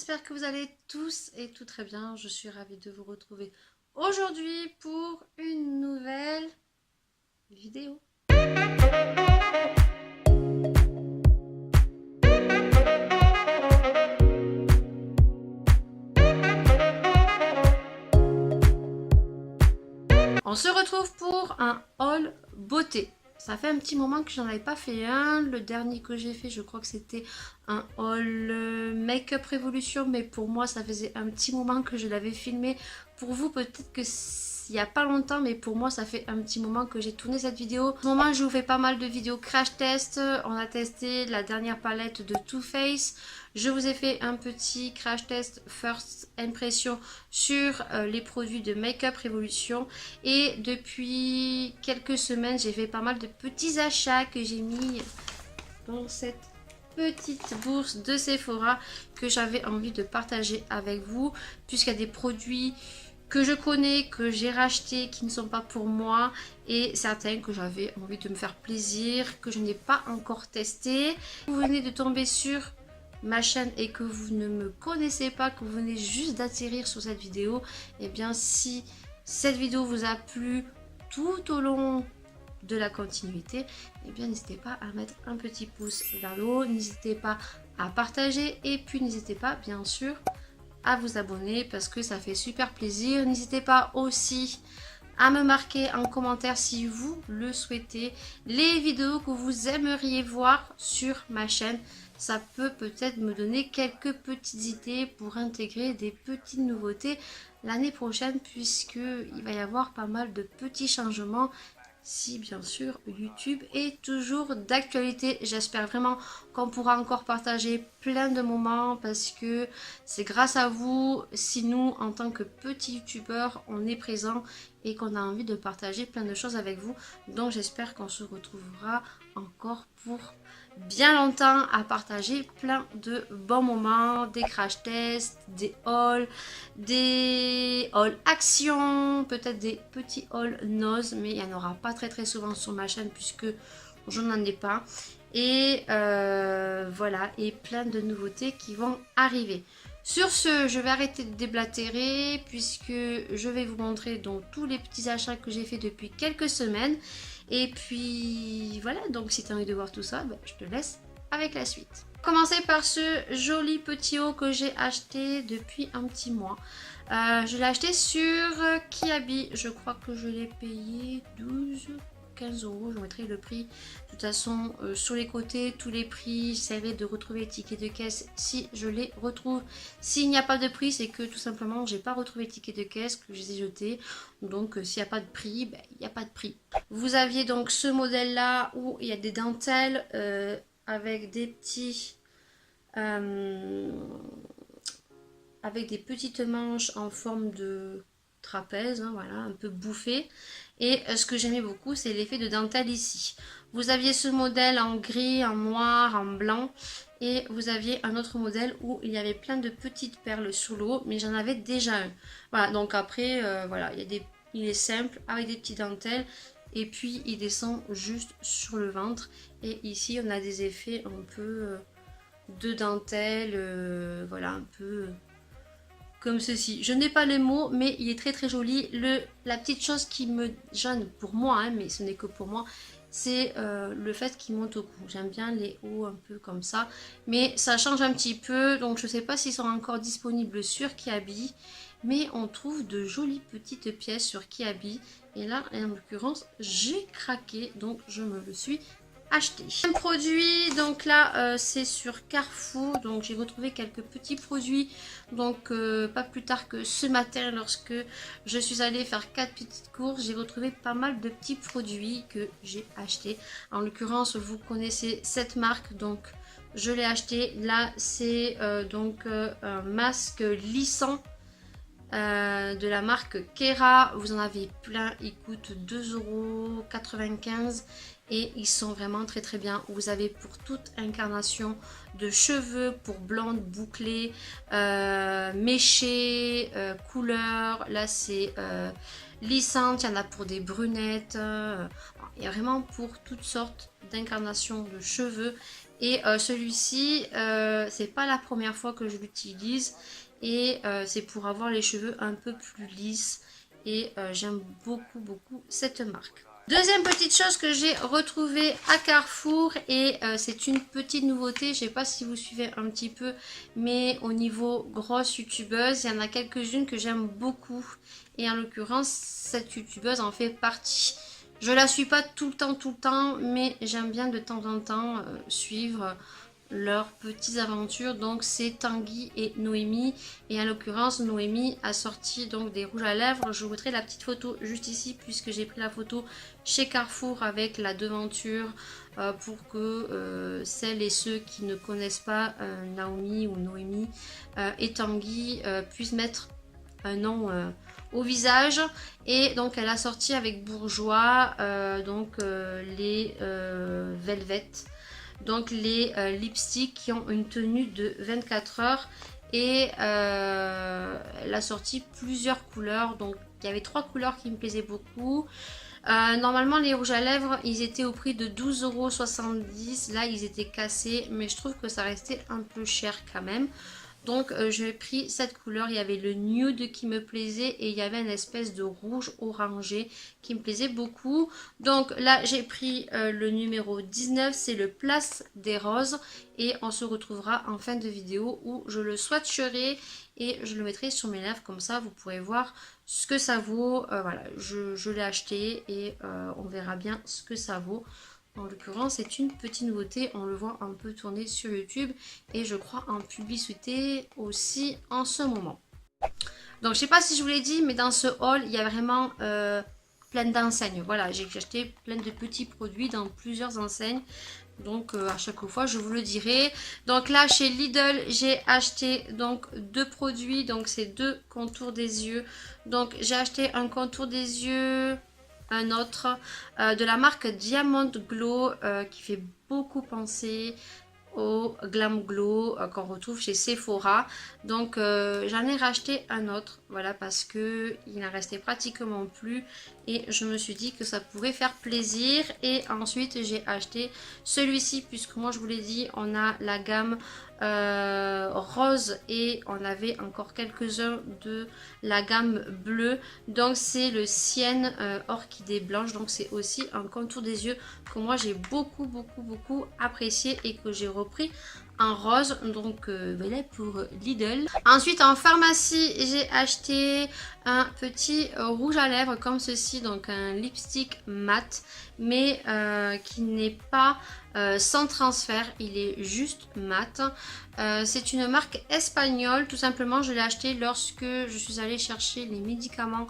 j'espère que vous allez tous et tout très bien. Je suis ravie de vous retrouver aujourd'hui pour une nouvelle vidéo. On se retrouve pour un haul beauté. Ça fait un petit moment que j'en avais pas fait un. Le dernier que j'ai fait, je crois que c'était un haul Make-up Révolution. Mais pour moi, ça faisait un petit moment que je l'avais filmé. Pour vous, peut-être que il n'y a pas longtemps, mais pour moi, ça fait un petit moment que j'ai tourné cette vidéo. En ce moment, je vous fais pas mal de vidéos crash test. On a testé la dernière palette de Too Faced. Je vous ai fait un petit crash test first impression sur les produits de Make-up Révolution. Et depuis quelques semaines, j'ai fait pas mal de petits achats que j'ai mis dans cette petite bourse de Sephora que j'avais envie de partager avec vous, puisqu'il y a des produits que je connais, que j'ai rachetés, qui ne sont pas pour moi, et certains que j'avais envie de me faire plaisir, que je n'ai pas encore testé. Vous venez de tomber sur ma chaîne et que vous ne me connaissez pas, que vous venez juste d'atterrir sur cette vidéo, et bien si cette vidéo vous a plu tout au long de la continuité, et bien n'hésitez pas à mettre un petit pouce vers le haut, n'hésitez pas à partager, et puis n'hésitez pas bien sûr à vous abonner parce que ça fait super plaisir. N'hésitez pas aussi à me marquer en commentaire si vous le souhaitez les vidéos que vous aimeriez voir sur ma chaîne. Ça peut peut-être me donner quelques petites idées pour intégrer des petites nouveautés l'année prochaine, puisqu'il va y avoir pas mal de petits changements. Si bien sûr YouTube est toujours d'actualité. J'espère vraiment qu'on pourra encore partager plein de moments parce que c'est grâce à vous si nous en tant que petits youtubeurs on est présent et qu'on a envie de partager plein de choses avec vous. Donc j'espère qu'on se retrouvera encore pour bien longtemps à partager plein de bons moments, des crash tests, des hauls action, peut-être des petits hauls nose, mais il n'y en aura pas très souvent sur ma chaîne puisque je n'en ai pas. Et voilà, et plein de nouveautés qui vont arriver. Sur ce, je vais arrêter de déblatérer puisque je vais vous montrer donc tous les petits achats que j'ai fait depuis quelques semaines. Et puis voilà, donc si tu as envie de voir tout ça, ben, je te laisse avec la suite. Commencer par ce joli petit haut que j'ai acheté depuis un petit mois. Je l'ai acheté sur Kiabi, je crois que je l'ai payé 15 euros, je mettrai le prix. De toute façon, sur les côtés, tous les prix, j'essaierai de retrouver les tickets de caisse si je les retrouve. S'il n'y a pas de prix, c'est que tout simplement, j'ai pas retrouvé les tickets de caisse, que je les ai jetés. Donc, s'il n'y a pas de prix, ben, il n'y a pas de prix. Vous aviez donc ce modèle-là où il y a des dentelles avec des petits... avec des petites manches en forme de trapèze, hein, voilà, un peu bouffé. Et ce que j'aimais beaucoup, c'est l'effet de dentelle ici. Vous aviez ce modèle en gris, en noir, en blanc. Et vous aviez un autre modèle où il y avait plein de petites perles sous l'eau, mais j'en avais déjà un. Voilà, donc après, voilà, il est simple, avec des petites dentelles. Et puis, il descend juste sur le ventre. Et ici, on a des effets un peu de dentelle, voilà, un peu... comme ceci. Je n'ai pas les mots, mais il est très joli. La petite chose qui me gêne pour moi, hein, mais ce n'est que pour moi, c'est le fait qu'il monte au cou. J'aime bien les hauts un peu comme ça, mais ça change un petit peu. Donc je ne sais pas s'ils sont encore disponibles sur Kiabi, mais on trouve de jolies petites pièces sur Kiabi. Et là, en l'occurrence, j'ai craqué, donc je me le suis acheté. Un produit, donc là c'est sur Carrefour, donc j'ai retrouvé quelques petits produits, donc pas plus tard que ce matin lorsque je suis allée faire 4 petites courses, j'ai retrouvé pas mal de petits produits que j'ai achetés. En l'occurrence, vous connaissez cette marque, donc je l'ai acheté. Là c'est donc un masque lissant de la marque Kera. Vous en avez plein, ils coûtent 2,95 € et ils sont vraiment très bien. Vous avez pour toute incarnation de cheveux, pour blonde, bouclée, méchée, couleur. Là c'est lissante, il y en a pour des brunettes, il y a vraiment pour toutes sortes d'incarnations de cheveux. Et celui-ci, c'est pas la première fois que je l'utilise. Et c'est pour avoir les cheveux un peu plus lisses. Et j'aime beaucoup, beaucoup cette marque. Deuxième petite chose que j'ai retrouvée à Carrefour et c'est une petite nouveauté, je sais pas si vous suivez un petit peu, mais au niveau grosse youtubeuse, il y en a quelques-unes que j'aime beaucoup et en l'occurrence cette youtubeuse en fait partie. Je la suis pas tout le temps, mais j'aime bien de temps en temps suivre leurs petites aventures. Donc c'est Tanguy et Noémie, et en l'occurrence Noémie a sorti donc des rouges à lèvres. Je vous mettrai la petite photo juste ici puisque j'ai pris la photo chez Carrefour avec la devanture pour que celles et ceux qui ne connaissent pas Naomi ou Noémie et Tanguy puissent mettre un nom au visage. Et donc elle a sorti avec Bourjois les Velvet, donc les lipsticks qui ont une tenue de 24 heures. Et elle a sorti plusieurs couleurs, donc il y avait 3 couleurs qui me plaisaient beaucoup. Normalement les rouges à lèvres ils étaient au prix de 12,70 €, là ils étaient cassés, mais je trouve que ça restait un peu cher quand même. Donc j'ai pris cette couleur, il y avait le nude qui me plaisait et il y avait une espèce de rouge orangé qui me plaisait beaucoup. Donc là j'ai pris le numéro 19, c'est le Place des Roses, et on se retrouvera en fin de vidéo où je le swatcherai et je le mettrai sur mes lèvres, comme ça vous pourrez voir ce que ça vaut. Voilà, je l'ai acheté et on verra bien ce que ça vaut. En l'occurrence, c'est une petite nouveauté, on le voit un peu tourner sur YouTube et je crois en publicité aussi en ce moment. Donc je sais pas si je vous l'ai dit, mais dans ce haul, il y a vraiment plein d'enseignes. Voilà, j'ai acheté plein de petits produits dans plusieurs enseignes. Donc à chaque fois, je vous le dirai. Donc là, chez Lidl, j'ai acheté donc 2 produits. Donc c'est 2 contours des yeux. Donc j'ai acheté un contour des yeux, un autre de la marque Diamond Glow qui fait beaucoup penser au Glam Glow qu'on retrouve chez Sephora. Donc j'en ai racheté un autre, voilà, parce que il n'en restait pratiquement plus et je me suis dit que ça pourrait faire plaisir. Et ensuite j'ai acheté celui-ci puisque moi je vous l'ai dit, on a la gamme rose et on avait encore quelques-uns de la gamme bleue. Donc c'est le Sienne Orchidée Blanche, donc c'est aussi un contour des yeux que moi j'ai beaucoup apprécié et que j'ai repris en rose. Donc voilà pour Lidl. Ensuite en pharmacie j'ai acheté un petit rouge à lèvres comme ceci, donc un lipstick mat, mais qui n'est pas sans transfert, il est juste mat. C'est une marque espagnole, tout simplement. Je l'ai acheté lorsque je suis allée chercher les médicaments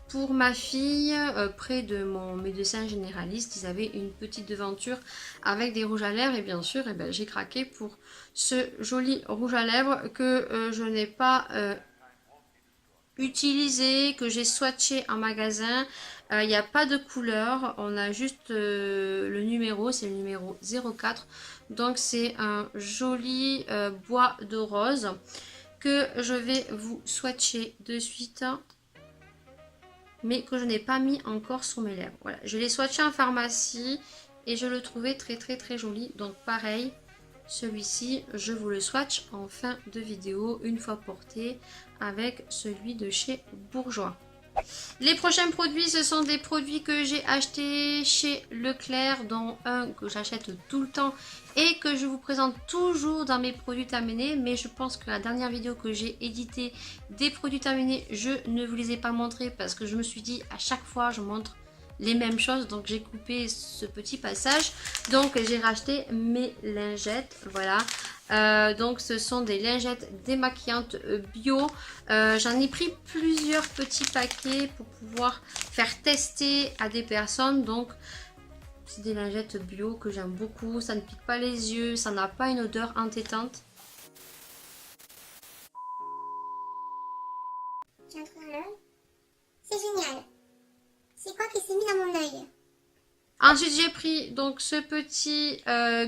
pour ma fille près de mon médecin généraliste. Ils avaient une petite devanture avec des rouges à lèvres et bien sûr j'ai craqué pour ce joli rouge à lèvres que je n'ai pas utilisé, que j'ai swatché en magasin. Il n'y a pas de couleur, on a juste le numéro, c'est le numéro 04. Donc c'est un joli bois de rose que je vais vous swatcher de suite, mais que je n'ai pas mis encore sur mes lèvres. Voilà, je l'ai swatché en pharmacie et je le trouvais très joli. Donc pareil, celui-ci, je vous le swatch en fin de vidéo une fois porté avec celui de chez Bourjois. Les prochains produits, ce sont des produits que j'ai achetés chez Leclerc, dont un que j'achète tout le temps et que je vous présente toujours dans mes produits terminés. Mais je pense que la dernière vidéo que j'ai éditée des produits terminés, je ne vous les ai pas montrés parce que je me suis dit à chaque fois je montre les mêmes choses, donc j'ai coupé ce petit passage. Donc j'ai racheté mes lingettes, voilà. Donc ce sont des lingettes démaquillantes bio. J'en ai pris plusieurs petits paquets pour pouvoir faire tester à des personnes. Donc c'est des lingettes bio que j'aime beaucoup. Ça ne pique pas les yeux, ça n'a pas une odeur entêtante. J'ai un trou dans l'œil. C'est génial. C'est quoi qui s'est mis dans mon œil? Ensuite j'ai pris donc ce petit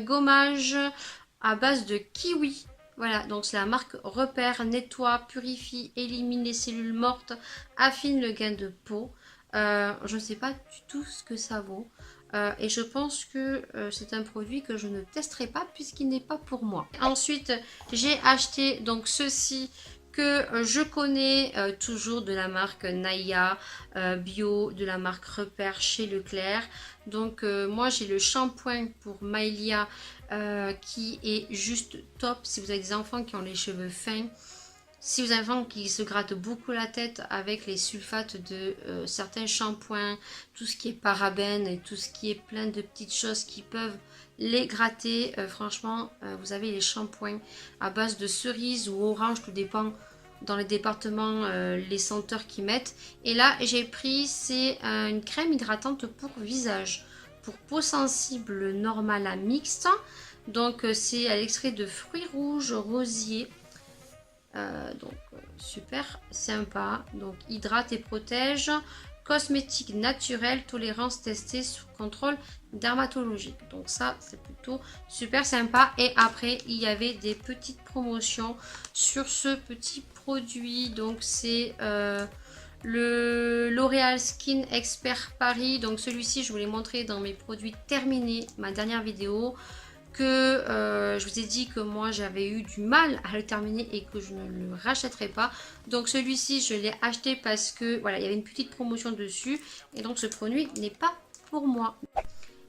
gommage à base de kiwi. Voilà, donc c'est la marque Repère, nettoie, purifie, élimine les cellules mortes, affine le gain de peau. Je ne sais pas du tout ce que ça vaut. et je pense que c'est un produit que je ne testerai pas puisqu'il n'est pas pour moi. Ensuite, j'ai acheté donc ceci que je connais toujours de la marque Naya Bio, de la marque Repère chez Leclerc. Donc moi j'ai le shampoing pour Maïlia qui est juste top si vous avez des enfants qui ont les cheveux fins. Si vous avez un enfant qui se gratte beaucoup la tête avec les sulfates de certains shampoings, tout ce qui est parabènes et tout ce qui est plein de petites choses qui peuvent les gratter, franchement, vous avez les shampoings à base de cerises ou orange, tout dépend dans les départements les senteurs qu'ils mettent. Et là, j'ai pris, c'est une crème hydratante pour visage, pour peau sensible normale à mixte. Donc, c'est à l'extrait de fruits rouges, rosiers. Super sympa, donc hydrate et protège, cosmétique naturel, tolérance testée sous contrôle dermatologique, donc ça c'est plutôt super sympa. Et après il y avait des petites promotions sur ce petit produit, donc c'est le L'Oréal Skin Expert Paris, donc celui-ci je vous l'ai montré dans mes produits terminés, ma dernière vidéo, que je vous ai dit que moi j'avais eu du mal à le terminer et que je ne le rachèterai pas. Donc celui-ci je l'ai acheté parce que voilà, il y avait une petite promotion dessus et donc ce produit n'est pas pour moi.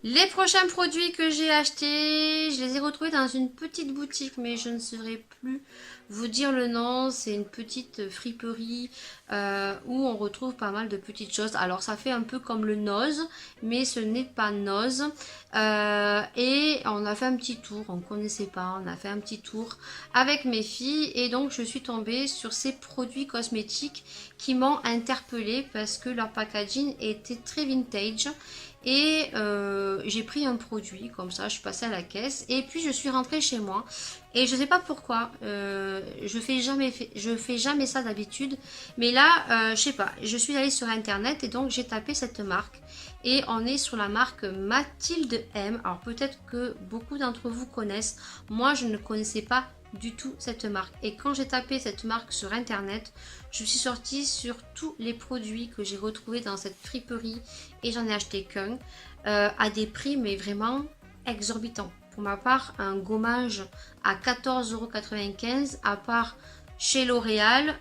Les prochains produits que j'ai achetés, je les ai retrouvés dans une petite boutique, mais je ne saurais plus vous dire le nom. C'est une petite friperie où on retrouve pas mal de petites choses. Alors ça fait un peu comme le Nose, mais ce n'est pas Nose. Et on a fait un petit tour, on ne connaissait pas, on a fait un petit tour avec mes filles. Et donc je suis tombée sur ces produits cosmétiques qui m'ont interpellée parce que leur packaging était très vintage. Et j'ai pris un produit comme ça, je suis passée à la caisse et puis je suis rentrée chez moi. Et je sais pas pourquoi, je fais jamais ça d'habitude. Mais là, je sais pas, je suis allée sur internet et donc j'ai tapé cette marque. Et on est sur la marque Mathilde M. Alors peut-être que beaucoup d'entre vous connaissent. Moi, je ne connaissais pas du tout cette marque. Et quand j'ai tapé cette marque sur internet, je suis sortie sur tous les produits que j'ai retrouvés dans cette friperie et j'en ai acheté qu'un à des prix mais vraiment exorbitants. Pour ma part, un gommage à 14,95 € à part chez L'Oréal,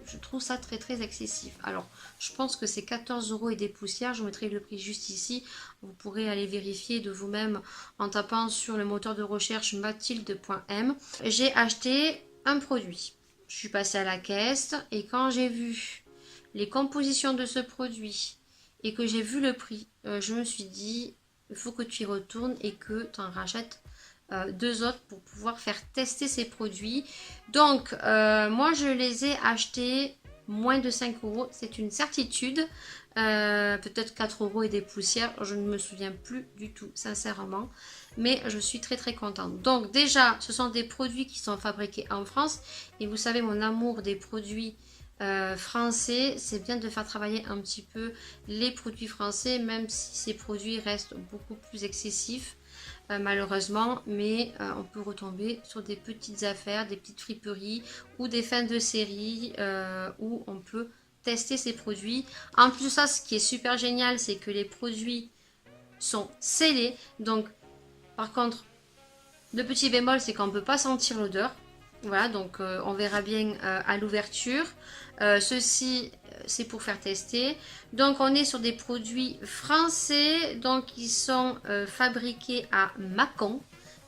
je trouve ça très très excessif. Alors, je pense que c'est 14 € et des poussières. Je mettrai le prix juste ici. Vous pourrez aller vérifier de vous-même en tapant sur le moteur de recherche mathilde.m. J'ai acheté un produit. Je suis passée à la caisse et quand j'ai vu les compositions de ce produit et que j'ai vu le prix, je me suis dit, il faut que tu y retournes et que tu en rachètes deux autres pour pouvoir faire tester ces produits. Donc moi je les ai achetés moins de 5 €, c'est une certitude. Peut-être 4 € et des poussières, je ne me souviens plus du tout sincèrement, mais je suis très très contente. Donc déjà ce sont des produits qui sont fabriqués en France et vous savez mon amour des produits français, c'est bien de faire travailler un petit peu les produits français, même si ces produits restent beaucoup plus excessifs malheureusement, mais on peut retomber sur des petites affaires, des petites friperies ou des fins de série où on peut tester ces produits. En plus de ça, ce qui est super génial, c'est que les produits sont scellés. Donc, par contre, le petit bémol, c'est qu'on ne peut pas sentir l'odeur. Voilà, donc on verra bien à l'ouverture. Ceci, c'est pour faire tester. Donc, on est sur des produits français. Donc, ils sont fabriqués à Mâcon.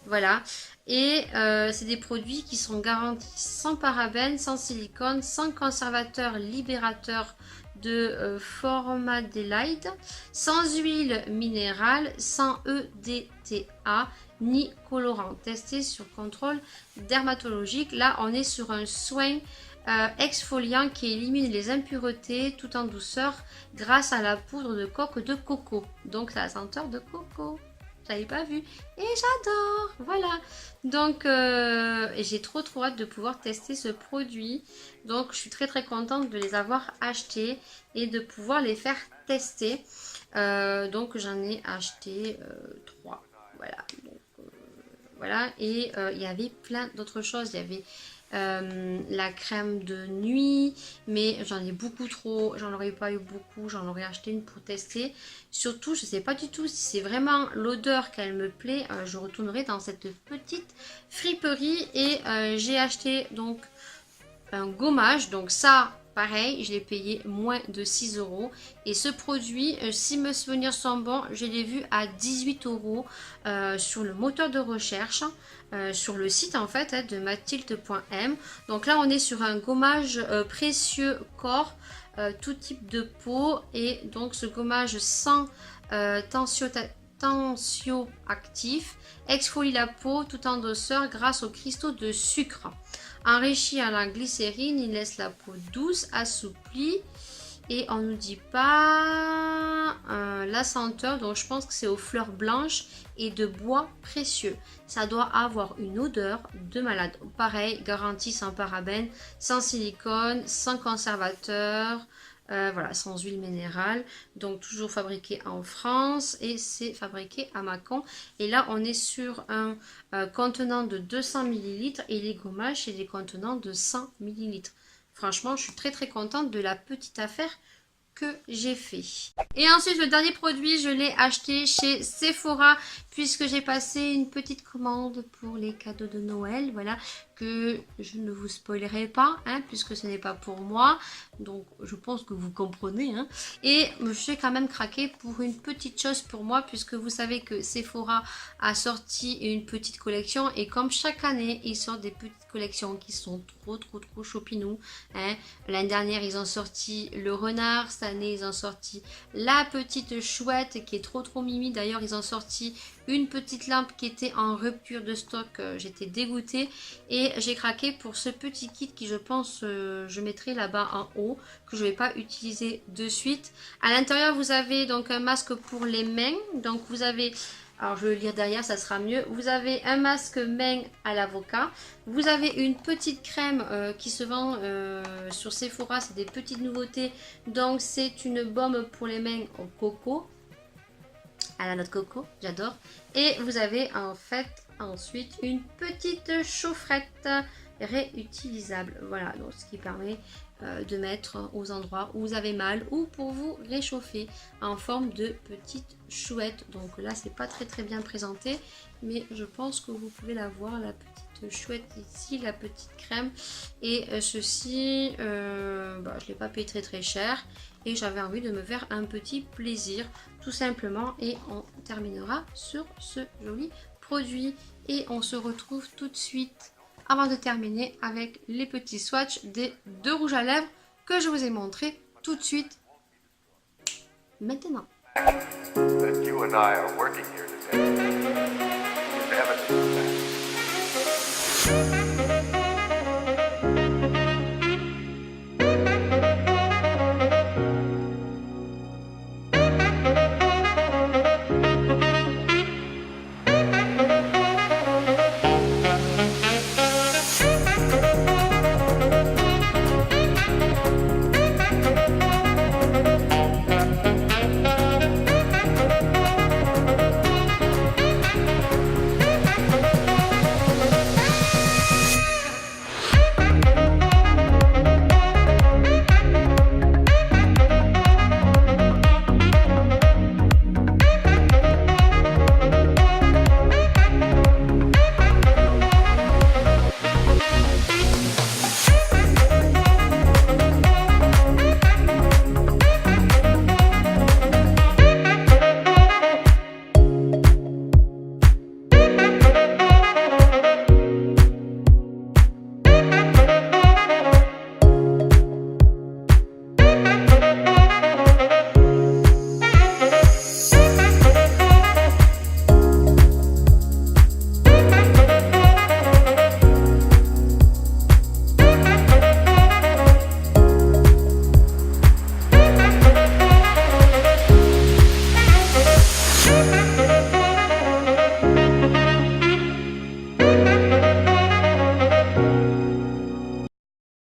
Voilà. Et c'est des produits qui sont garantis sans parabènes, sans silicone, sans conservateur libérateur de formaldéhyde, sans huile minérale, sans EDTA, ni colorant. Testé sur contrôle dermatologique. Là, on est sur un soin exfoliant qui élimine les impuretés tout en douceur grâce à la poudre de coque de coco. Donc, la senteur de coco. J'avais pas vu et j'adore, voilà. Donc j'ai trop hâte de pouvoir tester ce produit. Donc je suis très très contente de les avoir achetés et de pouvoir les faire tester. Donc j'en ai acheté 3, voilà. Donc, voilà, et il y avait plein d'autres choses. Il y avait la crème de nuit, mais j'en ai beaucoup trop, j'en aurais pas eu beaucoup, j'en aurais acheté une pour tester. Surtout, je sais pas du tout si c'est vraiment l'odeur qu'elle me plaît, je retournerai dans cette petite friperie et j'ai acheté donc un gommage, donc ça pareil, je l'ai payé moins de 6 euros. Et ce produit, si mes souvenirs sont bons, je l'ai vu à 18 euros sur le moteur de recherche, sur le site en fait de mathilde.m. Donc là, on est sur un gommage précieux corps, tout type de peau. Et donc ce gommage sans tensioactif exfolie la peau tout en douceur grâce aux cristaux de sucre. Enrichi à la glycérine, il laisse la peau douce, assouplie. Et on nous dit pas la senteur, donc je pense que c'est aux fleurs blanches et de bois précieux. Ça doit avoir une odeur de malade. Pareil, garantie sans parabènes, sans silicone, sans conservateur. Voilà, sans huile minérale, donc toujours fabriqué en France et c'est fabriqué à Mâcon. Et là, on est sur un contenant de 200 ml et les gommages, c'est des contenants de 100 ml. Franchement, je suis très très contente de la petite affaire que j'ai fait. Et ensuite, le dernier produit, je l'ai acheté chez Sephora puisque j'ai passé une petite commande pour les cadeaux de Noël. Voilà, que je ne vous spoilerai pas, hein, puisque ce n'est pas pour moi. Donc, je pense que vous comprenez. Hein. Et je suis quand même craqué pour une petite chose pour moi, puisque vous savez que Sephora a sorti une petite collection. Et comme chaque année, ils sortent des petites collections qui sont trop choupinous. Hein. L'année dernière, ils ont sorti le renard. Cette année, ils ont sorti la petite chouette qui est trop mimi. D'ailleurs, ils ont sorti une petite lampe qui était en rupture de stock. J'étais dégoûtée. Et j'ai craqué pour ce petit kit qui je pense je mettrai là-bas en haut, que je ne vais pas utiliser de suite. À l'intérieur vous avez donc un masque pour les mains, donc vous avez, alors je vais le lire derrière ça sera mieux, vous avez un masque main à l'avocat, vous avez une petite crème qui se vend sur Sephora, c'est des petites nouveautés, donc c'est une baume pour les mains au coco, à la noix de coco, j'adore, et vous avez en fait ensuite une petite chaufferette réutilisable, voilà, donc ce qui permet de mettre aux endroits où vous avez mal ou pour vous réchauffer en forme de petite chouette. Donc là c'est pas très bien présenté, mais je pense que vous pouvez la voir, la petite chouette ici, la petite crème. Et ceci je l'ai pas payé très cher et j'avais envie de me faire un petit plaisir tout simplement. Et on terminera sur ce joli produit et on se retrouve tout de suite avant de terminer avec les petits swatchs des deux rouges à lèvres que je vous ai montré tout de suite maintenant. That you and I are working here today is evidence of that.